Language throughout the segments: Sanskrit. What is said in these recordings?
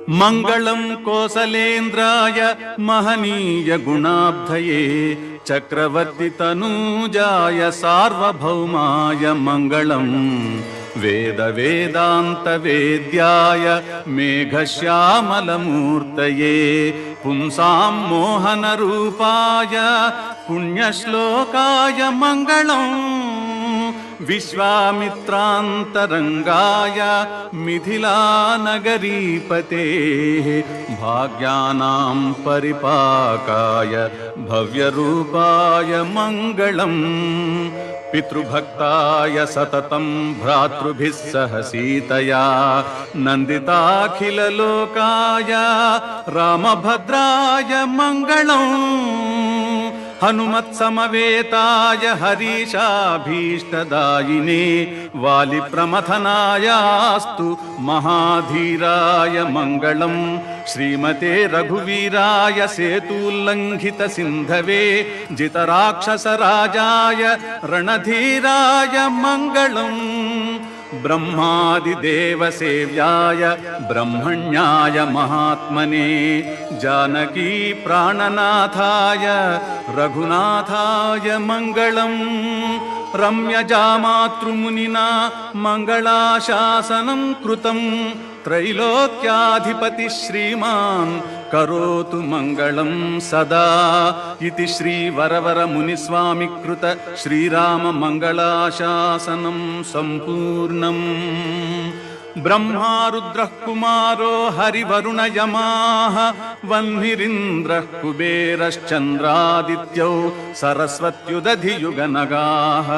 मंगलम कोसलेन्द्राय महनीय गुणाब्धये चक्रवर्ती तनूजाय सार्वभौमाय मंगलम वेद वेदांत वेद्याय मेघश्यामलमूर्तये पुंसां मोहन रूपाय पुण्यश्लोकाय मंगलम विश्वामित्रान्तरंगाय मिथिलानगरीपते भाग्यानां परिपाकाय भव्यरूपाय मंगलम् पितृभक्ताय सततं भ्रातृभिः सह सीतया नन्दिताखिललोकाय रामभद्राय मंगलम् हनुमत्समवेताय हरीशाभीष्टदायिने वालिप्रमथनायास्तु महाधीराय मंगलम् श्रीमते रघुवीराय सेतुल्लङ्घितसिन्धवे जितराक्षसराजाय रणधीराय मंगलम् ब्रह्मादिदेवसेव्याय ब्रह्मण्याय महात्मने जानकी प्राणनाथाय रघुनाथाय मंगलम् रम्यजामातृमुनिना मंगलाशासनं कृतं त्रैलोक्याधिपति श्रीमान् करोतु मंगलं सदा इति श्री वरवर मुनिस्वामी कृत श्रीराम मंगलाशासनं संपूर्णम्। ब्रह्मा रुद्रः कुमारो हरिवरुण यमाः वह्निरिन्द्रः कुबेरश्चन्द्रादित्यौ सरस्वत्युदधियुगनगाः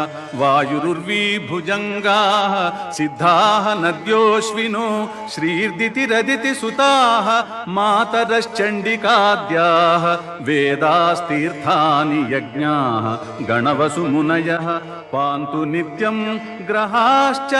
वायुरुर्वीभुजङ्गाः सिद्धाः नद्योऽश्विनो श्रीर्दितिरदितिसुताः मातरश्चण्डिकाद्याः वेदास्तीर्थानि यज्ञाः गणवसुमुनयः पान्तु नित्यं ग्रहाश्च